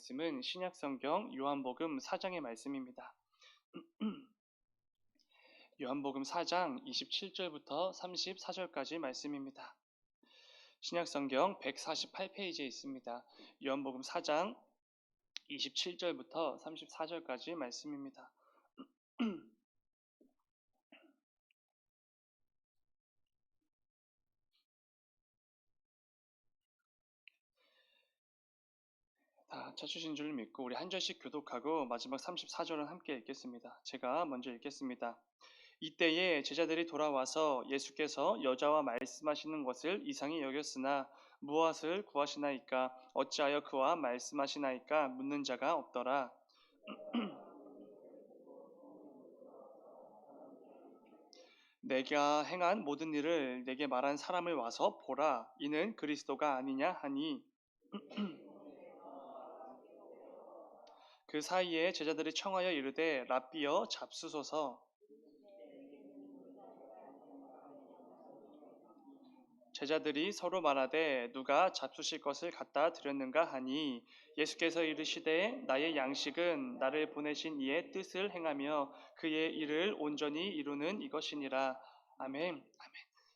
말씀은 신약성경 요한복음 4장의 말씀입니다. 요한복음 4장 27절부터 34절까지 말씀입니다. 신약성경 148페이지에 있습니다. 요한복음 4장 27절부터 34절까지 말씀입니다. 다 찾으신 줄 믿고 우리 한 절씩 교독하고 마지막 34절은 함께 읽겠습니다. 제가 먼저 읽겠습니다. 이때에 제자들이 돌아와서 예수께서 여자와 말씀하시는 것을 이상히 여겼으나 무엇을 구하시나이까 어찌하여 그와 말씀하시나이까 묻는 자가 없더라. 내가 행한 모든 일을 내게 말한 사람을 와서 보라. 이는 그리스도가 아니냐 하니 그 사이에 제자들이 청하여 이르되 랍비여 잡수소서. 제자들이 서로 말하되 누가 잡수실 것을 갖다 드렸는가 하니 예수께서 이르시되 나의 양식은 나를 보내신 이의 뜻을 행하며 그의 일을 온전히 이루는 이것이니라. 아멘. 아멘.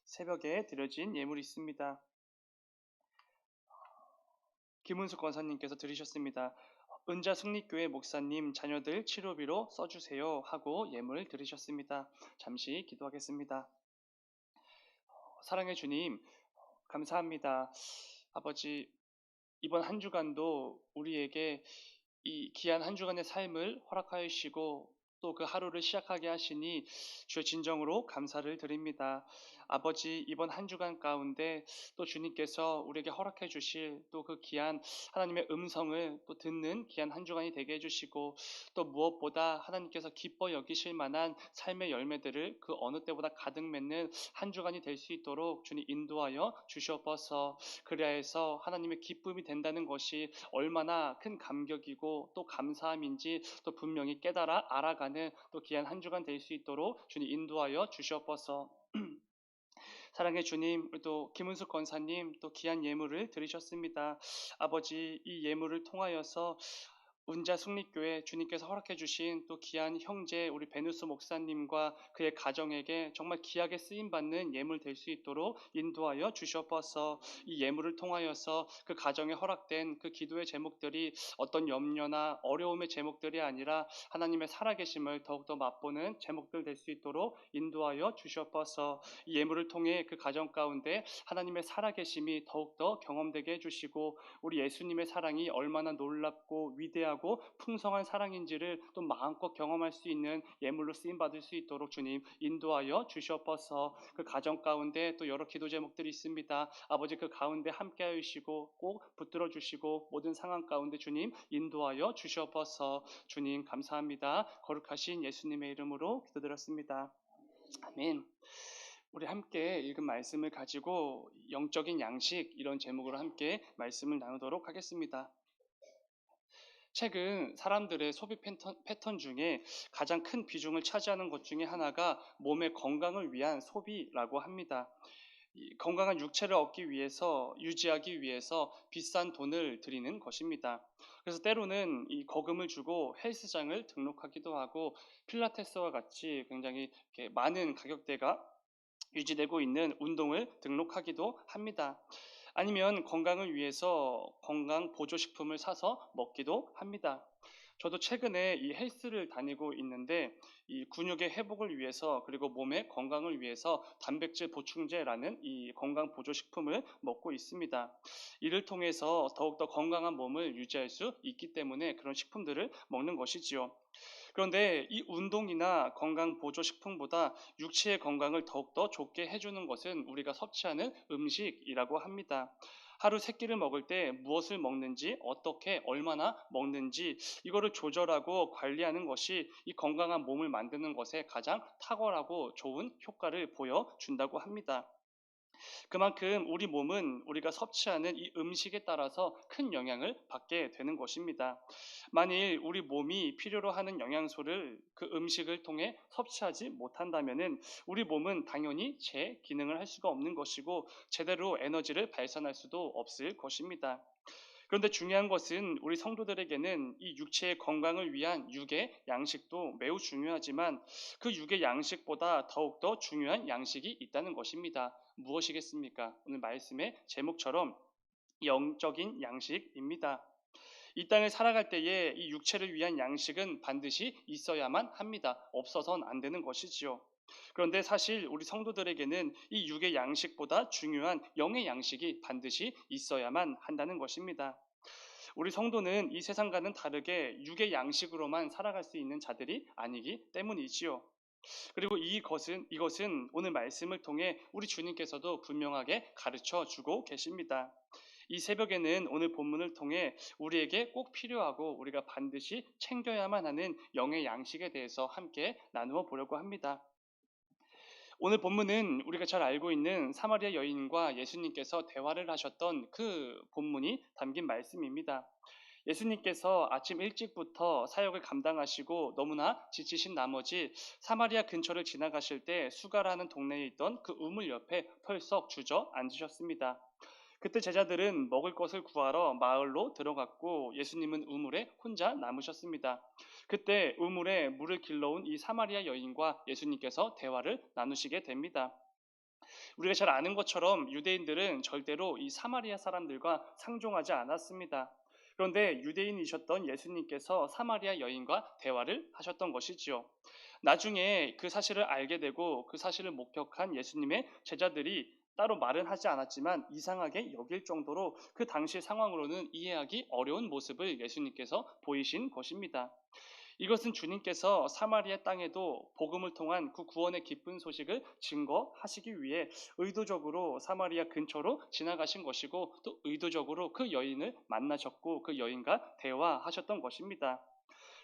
새벽에 드려진 예물이 있습니다. 김은숙 권사님께서 드리셨습니다. 은자 승리교회 목사님 자녀들 치료비로 써주세요 하고 예물 드리셨습니다. 잠시 기도하겠습니다. 사랑의 주님, 감사합니다. 아버지, 이번 한 주간도 우리에게 이 귀한 한 주간의 삶을 허락하여 주시고 또 그 하루를 시작하게 하시니 주의 진정으로 감사를 드립니다. 아버지, 이번 한 주간 가운데 또 주님께서 우리에게 허락해 주실 또 그 귀한 하나님의 음성을 또 듣는 귀한 한 주간이 되게 해주시고 또 무엇보다 하나님께서 기뻐 여기실 만한 삶의 열매들을 그 어느 때보다 가득 맺는 한 주간이 될 수 있도록 주님 인도하여 주시옵소서. 그래야 해서 하나님의 기쁨이 된다는 것이 얼마나 큰 감격이고 또 감사함인지 또 분명히 깨달아 알아가는 또 귀한 한 주간 될 수 있도록 주님 인도하여 주시옵소서. 사랑의 주님, 또 김은숙 권사님 또 귀한 예물을 드리셨습니다. 아버지, 이 예물을 통하여서 운자 승리교회 주님께서 허락해 주신 또 귀한 형제 우리 베누스 목사님과 그의 가정에게 정말 귀하게 쓰임 받는 예물 될 수 있도록 인도하여 주시옵소서. 이 예물을 통하여서 그 가정에 허락된 그 기도의 제목들이 어떤 염려나 어려움의 제목들이 아니라 하나님의 살아계심을 더욱더 맛보는 제목들 될 수 있도록 인도하여 주시옵소서. 이 예물을 통해 그 가정 가운데 하나님의 살아계심이 더욱더 경험되게 해주시고 우리 예수님의 사랑이 얼마나 놀랍고 위대하고 풍성한 사랑인지를 또 마음껏 경험할 수 있는 예물로 쓰임 받을 수 있도록 주님 인도하여 주시옵소서. 그 가정 가운데 또 여러 기도 제목들이 있습니다. 아버지, 그 가운데 함께하여 주시고 꼭 붙들어 주시고 모든 상황 가운데 주님 인도하여 주시옵소서. 주님 감사합니다. 거룩하신 예수님의 이름으로 기도드렸습니다. 아멘. 우리 함께 읽은 말씀을 가지고 영적인 양식 이런 제목으로 함께 말씀을 나누도록 하겠습니다. 최근 사람들의 소비 패턴 중에 가장 큰 비중을 차지하는 것 중에 하나가 몸의 건강을 위한 소비라고 합니다. 이 건강한 육체를 얻기 위해서 유지하기 위해서 비싼 돈을 들이는 것입니다. 그래서 때로는 이 거금을 주고 헬스장을 등록하기도 하고 필라테스와 같이 굉장히 이렇게 많은 가격대가 유지되고 있는 운동을 등록하기도 합니다. 아니면 건강을 위해서 건강 보조식품을 사서 먹기도 합니다. 저도 최근에 이 헬스를 다니고 있는데 이 근육의 회복을 위해서 그리고 몸의 건강을 위해서 단백질 보충제라는 이 건강 보조식품을 먹고 있습니다. 이를 통해서 더욱더 건강한 몸을 유지할 수 있기 때문에 그런 식품들을 먹는 것이지요. 그런데 이 운동이나 건강 보조식품보다 육체의 건강을 더욱더 좋게 해주는 것은 우리가 섭취하는 음식이라고 합니다. 하루 세 끼를 먹을 때 무엇을 먹는지, 어떻게, 얼마나 먹는지 이거를 조절하고 관리하는 것이 이 건강한 몸을 만드는 것에 가장 탁월하고 좋은 효과를 보여준다고 합니다. 그만큼 우리 몸은 우리가 섭취하는 이 음식에 따라서 큰 영향을 받게 되는 것입니다. 만일 우리 몸이 필요로 하는 영양소를 그 음식을 통해 섭취하지 못한다면은 우리 몸은 당연히 제 기능을 할 수가 없는 것이고 제대로 에너지를 발산할 수도 없을 것입니다. 그런데 중요한 것은 우리 성도들에게는 이 육체의 건강을 위한 육의 양식도 매우 중요하지만 그 육의 양식보다 더욱더 중요한 양식이 있다는 것입니다. 무엇이겠습니까? 오늘 말씀의 제목처럼 영적인 양식입니다. 이 땅을 살아갈 때에 이 육체를 위한 양식은 반드시 있어야만 합니다. 없어서는 안 되는 것이지요. 그런데 사실 우리 성도들에게는 이 육의 양식보다 중요한 영의 양식이 반드시 있어야만 한다는 것입니다. 우리 성도는 이 세상과는 다르게 육의 양식으로만 살아갈 수 있는 자들이 아니기 때문이지요. 그리고 이것은 오늘 말씀을 통해 우리 주님께서도 분명하게 가르쳐 주고 계십니다. 이 새벽에는 오늘 본문을 통해 우리에게 꼭 필요하고 우리가 반드시 챙겨야만 하는 영의 양식에 대해서 함께 나누어 보려고 합니다. 오늘 본문은 우리가 잘 알고 있는 사마리아 여인과 예수님께서 대화를 하셨던 그 본문이 담긴 말씀입니다. 예수님께서 아침 일찍부터 사역을 감당하시고 너무나 지치신 나머지 사마리아 근처를 지나가실 때 수가라는 동네에 있던 그 우물 옆에 펄썩 주저앉으셨습니다. 그때 제자들은 먹을 것을 구하러 마을로 들어갔고 예수님은 우물에 혼자 남으셨습니다. 그때 우물에 물을 길러온 이 사마리아 여인과 예수님께서 대화를 나누시게 됩니다. 우리가 잘 아는 것처럼 유대인들은 절대로 이 사마리아 사람들과 상종하지 않았습니다. 그런데 유대인이셨던 예수님께서 사마리아 여인과 대화를 하셨던 것이지요. 나중에 그 사실을 알게 되고 그 사실을 목격한 예수님의 제자들이 따로 말은 하지 않았지만 이상하게 여길 정도로 그 당시 상황으로는 이해하기 어려운 모습을 예수님께서 보이신 것입니다. 이것은 주님께서 사마리아 땅에도 복음을 통한 그 구원의 기쁜 소식을 증거하시기 위해 의도적으로 사마리아 근처로 지나가신 것이고 또 의도적으로 그 여인을 만나셨고 그 여인과 대화하셨던 것입니다.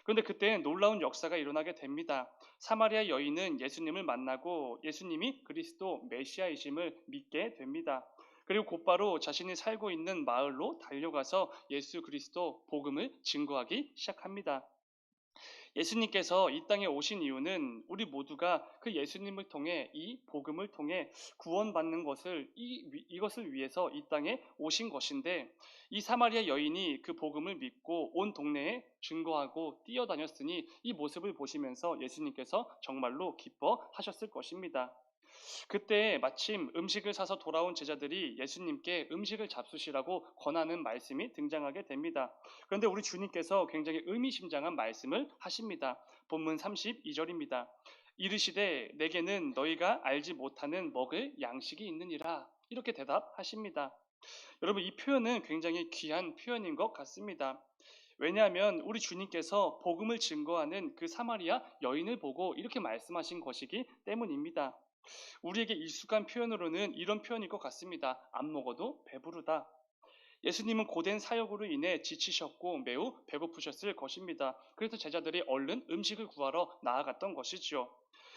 그런데 그때 놀라운 역사가 일어나게 됩니다. 사마리아 여인은 예수님을 만나고 예수님이 그리스도 메시아이심을 믿게 됩니다. 그리고 곧바로 자신이 살고 있는 마을로 달려가서 예수 그리스도 복음을 증거하기 시작합니다. 예수님께서 이 땅에 오신 이유는 우리 모두가 그 예수님을 통해 이 복음을 통해 구원받는 것을 이것을 위해서 이 땅에 오신 것인데 이 사마리아 여인이 그 복음을 믿고 온 동네에 증거하고 뛰어다녔으니 이 모습을 보시면서 예수님께서 정말로 기뻐하셨을 것입니다. 그때 마침 음식을 사서 돌아온 제자들이 예수님께 음식을 잡수시라고 권하는 말씀이 등장하게 됩니다. 그런데 우리 주님께서 굉장히 의미심장한 말씀을 하십니다. 본문 32절입니다. 이르시되 내게는 너희가 알지 못하는 먹을 양식이 있느니라. 이렇게 대답하십니다. 여러분 이 표현은 굉장히 귀한 표현인 것 같습니다. 왜냐하면 우리 주님께서 복음을 증거하는 그 사마리아 여인을 보고 이렇게 말씀하신 것이기 때문입니다. 우리에게 익숙한 표현으로는 이런 표현일 것 같습니다. 안 먹어도 배부르다. 예수님은 고된 사역으로 인해 지치셨고 매우 배고프셨을 것입니다. 그래서 제자들이 얼른 음식을 구하러 나아갔던 것이죠.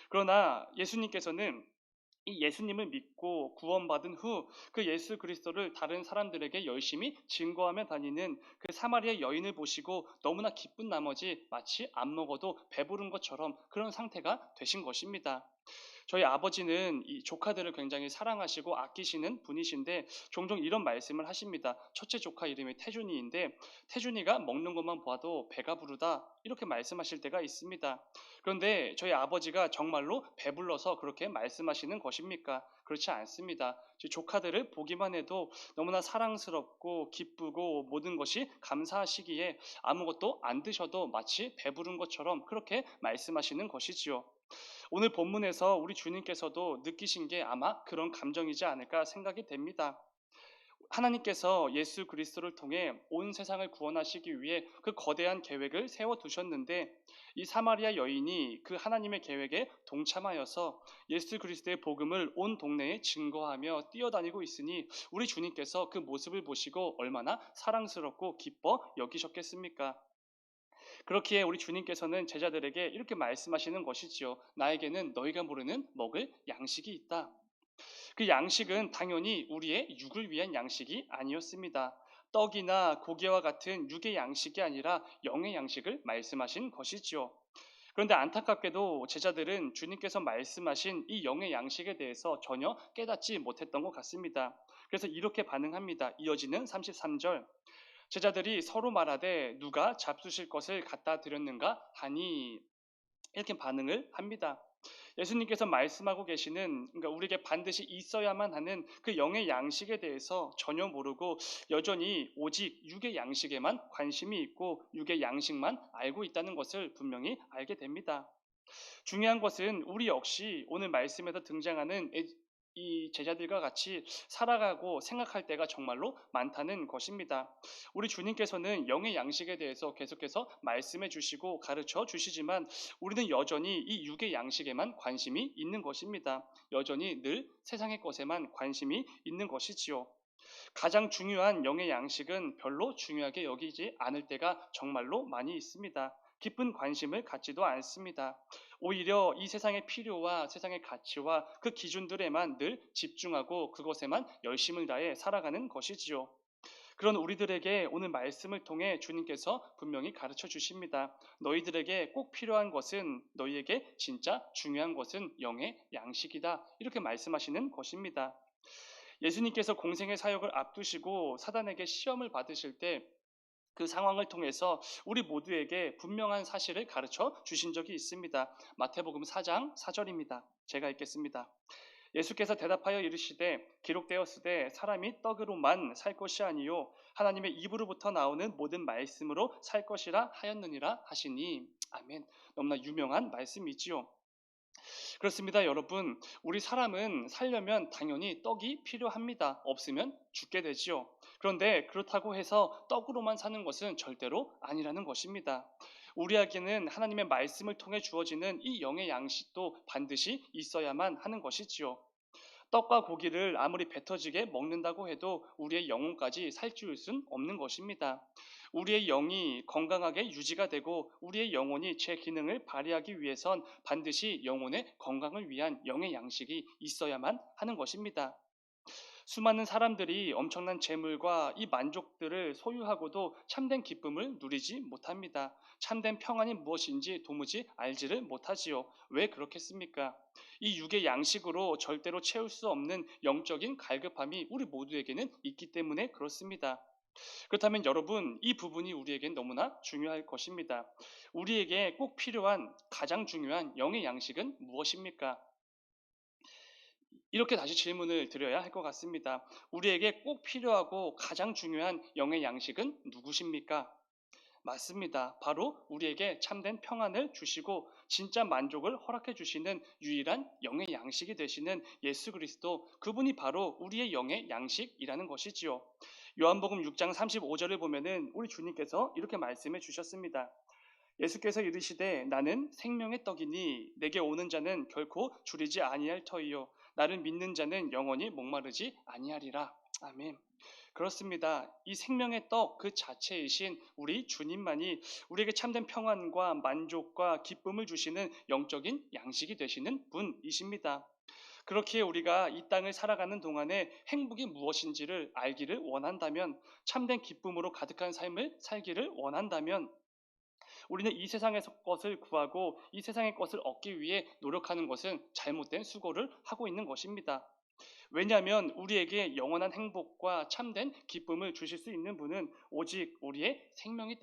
그러나 예수님께서는 이 예수님을 믿고 구원받은 후 그 예수 그리스도를 다른 사람들에게 열심히 증거하며 다니는 그 사마리아 여인을 보시고 너무나 기쁜 나머지 마치 안 먹어도 배부른 것처럼 그런 상태가 되신 것입니다. 저희 아버지는 이 조카들을 굉장히 사랑하시고 아끼시는 분이신데 종종 이런 말씀을 하십니다. 첫째 조카 이름이 태준이인데 태준이가 먹는 것만 봐도 배가 부르다 이렇게 말씀하실 때가 있습니다. 그런데 저희 아버지가 정말로 배불러서 그렇게 말씀하시는 것입니까? 그렇지 않습니다. 조카들을 보기만 해도 너무나 사랑스럽고 기쁘고 모든 것이 감사하시기에 아무것도 안 드셔도 마치 배부른 것처럼 그렇게 말씀하시는 것이지요. 오늘 본문에서 우리 주님께서도 느끼신 게 아마 그런 감정이지 않을까 생각이 됩니다. 하나님께서 예수 그리스도를 통해 온 세상을 구원하시기 위해 그 거대한 계획을 세워두셨는데 이 사마리아 여인이 그 하나님의 계획에 동참하여서 예수 그리스도의 복음을 온 동네에 증거하며 뛰어다니고 있으니 우리 주님께서 그 모습을 보시고 얼마나 사랑스럽고 기뻐 여기셨겠습니까? 그렇기에 우리 주님께서는 제자들에게 이렇게 말씀하시는 것이지요. 나에게는 너희가 모르는 먹을 양식이 있다. 그 양식은 당연히 우리의 육을 위한 양식이 아니었습니다. 떡이나 고기와 같은 육의 양식이 아니라 영의 양식을 말씀하신 것이지요. 그런데 안타깝게도 제자들은 주님께서 말씀하신 이 영의 양식에 대해서 전혀 깨닫지 못했던 것 같습니다. 그래서 이렇게 반응합니다. 이어지는 33절. 제자들이 서로 말하되 누가 잡수실 것을 갖다 드렸는가 하니 이렇게 반응을 합니다. 예수님께서 말씀하고 계시는, 그러니까 우리에게 반드시 있어야만 하는 그 영의 양식에 대해서 전혀 모르고 여전히 오직 육의 양식에만 관심이 있고 육의 양식만 알고 있다는 것을 분명히 알게 됩니다. 중요한 것은 우리 역시 오늘 말씀에서 등장하는 이 제자들과 같이 살아가고 생각할 때가 정말로 많다는 것입니다. 우리 주님께서는 영의 양식에 대해서 계속해서 말씀해 주시고 가르쳐 주시지만 우리는 여전히 이 육의 양식에만 관심이 있는 것입니다. 여전히 늘 세상의 것에만 관심이 있는 것이지요. 가장 중요한 영의 양식은 별로 중요하게 여기지 않을 때가 정말로 많이 있습니다. 깊은 관심을 갖지도 않습니다. 오히려 이 세상의 필요와 세상의 가치와 그 기준들에만 늘 집중하고 그것에만 열심을 다해 살아가는 것이지요. 그런 우리들에게 오늘 말씀을 통해 주님께서 분명히 가르쳐 주십니다. 너희들에게 꼭 필요한 것은, 너희에게 진짜 중요한 것은 영의 양식이다. 이렇게 말씀하시는 것입니다. 예수님께서 공생의 사역을 앞두시고 사단에게 시험을 받으실 때 그 상황을 통해서 우리 모두에게 분명한 사실을 가르쳐 주신 적이 있습니다. 마태복음 4장 4절입니다. 제가 읽겠습니다. 예수께서 대답하여 이르시되 기록되었으되 사람이 떡으로만 살 것이 아니요 하나님의 입으로부터 나오는 모든 말씀으로 살 것이라 하였느니라 하시니. 아멘. 너무나 유명한 말씀이지요. 그렇습니다, 여러분. 우리 사람은 살려면 당연히 떡이 필요합니다. 없으면 죽게 되지요. 그런데 그렇다고 해서 떡으로만 사는 것은 절대로 아니라는 것입니다. 우리에게는 하나님의 말씀을 통해 주어지는 이 영의 양식도 반드시 있어야만 하는 것이지요. 떡과 고기를 아무리 배 터지게 먹는다고 해도 우리의 영혼까지 살찌울 순 없는 것입니다. 우리의 영이 건강하게 유지가 되고 우리의 영혼이 제 기능을 발휘하기 위해선 반드시 영혼의 건강을 위한 영의 양식이 있어야만 하는 것입니다. 수많은 사람들이 엄청난 재물과 이 만족들을 소유하고도 참된 기쁨을 누리지 못합니다. 참된 평안이 무엇인지 도무지 알지를 못하지요. 왜 그렇겠습니까? 이 육의 양식으로 절대로 채울 수 없는 영적인 갈급함이 우리 모두에게는 있기 때문에 그렇습니다. 그렇다면 여러분, 이 부분이 우리에겐 너무나 중요할 것입니다. 우리에게 꼭 필요한 가장 중요한 영의 양식은 무엇입니까? 이렇게 다시 질문을 드려야 할 것 같습니다. 우리에게 꼭 필요하고 가장 중요한 영의 양식은 누구십니까? 맞습니다. 바로 우리에게 참된 평안을 주시고 진짜 만족을 허락해 주시는 유일한 영의 양식이 되시는 예수 그리스도, 그분이 바로 우리의 영의 양식이라는 것이지요. 요한복음 6장 35절을 보면은 우리 주님께서 이렇게 말씀해 주셨습니다. 예수께서 이르시되 나는 생명의 떡이니 내게 오는 자는 결코 줄이지 아니할 터이요 나를 믿는 자는 영원히 목마르지 아니하리라. 아멘. 그렇습니다. 이 생명의 떡 그 자체이신 우리 주님만이 우리에게 참된 평안과 만족과 기쁨을 주시는 영적인 양식이 되시는 분이십니다. 그렇게 우리가 이 땅을 살아가는 동안에 행복이 무엇인지를 알기를 원한다면, 참된 기쁨으로 가득한 삶을 살기를 원한다면 우리는 이 세상의 것을 구하고 이 세상의 것을 얻기 위해 노력하는 것은 잘못된 수고를 하고 있는 것입니다. 왜냐하면 우리에게 영원한 행복과 참된 기쁨을 주실 수 있는 분은 오직 우리의 생명의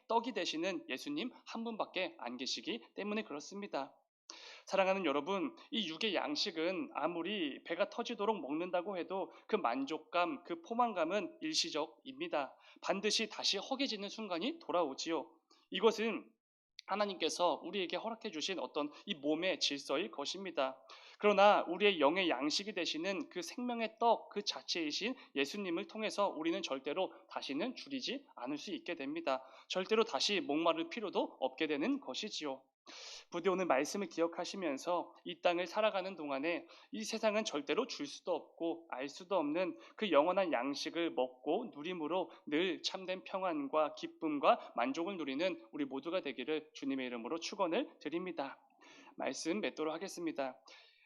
떡이 되시는 예수님 한 분밖에 안 계시기 때문에 그렇습니다. 사랑하는 여러분, 이 육의 양식은 아무리 배가 터지도록 먹는다고 해도 그 만족감, 그 포만감은 일시적입니다. 반드시 다시 허기지는 순간이 돌아오지요. 이것은 하나님께서 우리에게 허락해 주신 어떤 이 몸의 질서일 것입니다. 그러나 우리의 영의 양식이 되시는 그 생명의 떡 그 자체이신 예수님을 통해서 우리는 절대로 다시는 줄이지 않을 수 있게 됩니다. 절대로 다시 목마를 필요도 없게 되는 것이지요. 부디 오늘 말씀을 기억하시면서 이 땅을 살아가는 동안에 이 세상은 절대로 줄 수도 없고 알 수도 없는 그 영원한 양식을 먹고 누림으로 늘 참된 평안과 기쁨과 만족을 누리는 우리 모두가 되기를 주님의 이름으로 축원을 드립니다. 말씀 맺도록 하겠습니다.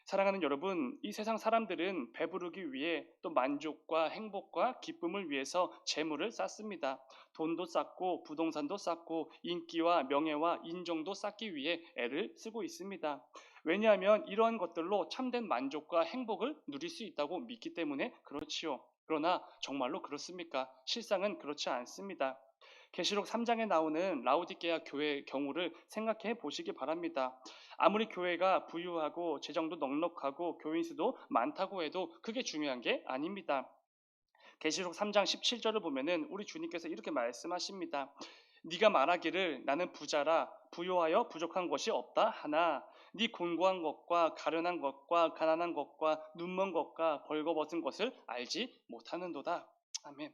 사랑하는 여러분, 이 세상 사람들은 배부르기 위해 또 만족과 행복과 기쁨을 위해서 재물을 쌓습니다. 돈도 쌓고 부동산도 쌓고 인기와 명예와 인정도 쌓기 위해 애를 쓰고 있습니다. 왜냐하면 이러한 것들로 참된 만족과 행복을 누릴 수 있다고 믿기 때문에 그렇지요. 그러나 정말로 그렇습니까? 실상은 그렇지 않습니다. 계시록 3장에 나오는 라오디게아 교회의 경우를 생각해 보시기 바랍니다. 아무리 교회가 부유하고 재정도 넉넉하고 교인 수도 많다고 해도 그게 중요한 게 아닙니다. 계시록 3장 17절을 보면은 우리 주님께서 이렇게 말씀하십니다. 네가 말하기를 나는 부자라 부요하여 부족한 것이 없다 하나 네 곤고한 것과 가련한 것과 가난한 것과 눈먼 것과 벌거벗은 것을 알지 못하는도다. 아멘.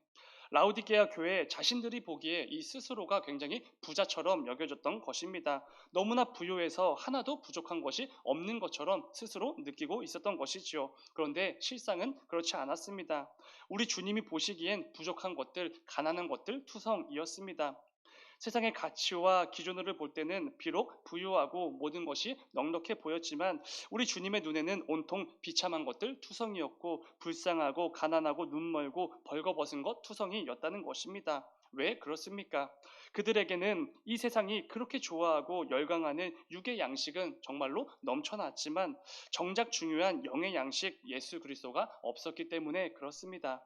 라우디게아 교회 자신들이 보기에 이 스스로가 굉장히 부자처럼 여겨졌던 것입니다. 너무나 부유해서 하나도 부족한 것이 없는 것처럼 스스로 느끼고 있었던 것이지요. 그런데 실상은 그렇지 않았습니다. 우리 주님이 보시기엔 부족한 것들, 가난한 것들 투성이었습니다. 세상의 가치와 기준으로 볼 때는 비록 부유하고 모든 것이 넉넉해 보였지만 우리 주님의 눈에는 온통 비참한 것들 투성이었고 불쌍하고 가난하고 눈멀고 벌거벗은 것 투성이였다는 것입니다. 왜 그렇습니까? 그들에게는 이 세상이 그렇게 좋아하고 열광하는 육의 양식은 정말로 넘쳐났지만 정작 중요한 영의 양식 예수 그리스도가 없었기 때문에 그렇습니다.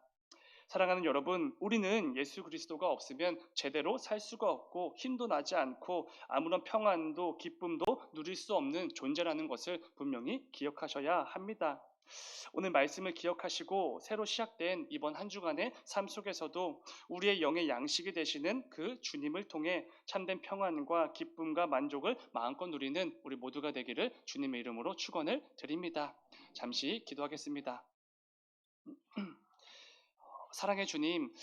사랑하는 여러분, 우리는 예수 그리스도가 없으면 제대로 살 수가 없고 힘도 나지 않고 아무런 평안도 기쁨도 누릴 수 없는 존재라는 것을 분명히 기억하셔야 합니다. 오늘 말씀을 기억하시고 새로 시작된 이번 한 주간의 삶 속에서도 우리의 영의 양식이 되시는 그 주님을 통해 참된 평안과 기쁨과 만족을 마음껏 누리는 우리 모두가 되기를 주님의 이름으로 축원을 드립니다. 잠시 기도하겠습니다. 사랑의 주님,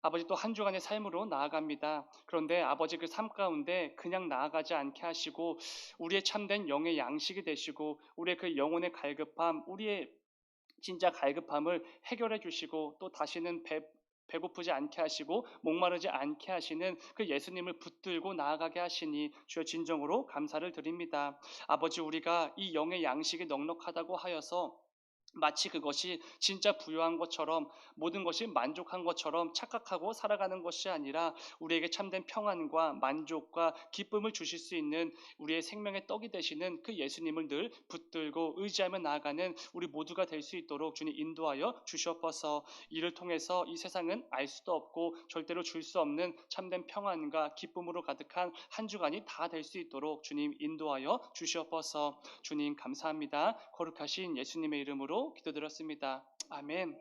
아버지 또 한 주간의 삶으로 나아갑니다. 그런데 아버지 그 삶 가운데 그냥 나아가지 않게 하시고 우리의 참된 영의 양식이 되시고 우리의 그 영혼의 갈급함, 우리의 진짜 갈급함을 해결해 주시고 또 다시는 배고프지 않게 하시고 목마르지 않게 하시는 그 예수님을 붙들고 나아가게 하시니 주여 진정으로 감사를 드립니다. 아버지 우리가 이 영의 양식이 넉넉하다고 하여서 마치 그것이 진짜 부유한 것처럼 모든 것이 만족한 것처럼 착각하고 살아가는 것이 아니라 우리에게 참된 평안과 만족과 기쁨을 주실 수 있는 우리의 생명의 떡이 되시는 그 예수님을 늘 붙들고 의지하며 나아가는 우리 모두가 될 수 있도록 주님 인도하여 주시옵소서. 이를 통해서 이 세상은 알 수도 없고 절대로 줄 수 없는 참된 평안과 기쁨으로 가득한 한 주간이 다 될 수 있도록 주님 인도하여 주시옵소서. 주님 감사합니다. 거룩하신 예수님의 이름으로 기도드렸습니다. 아멘.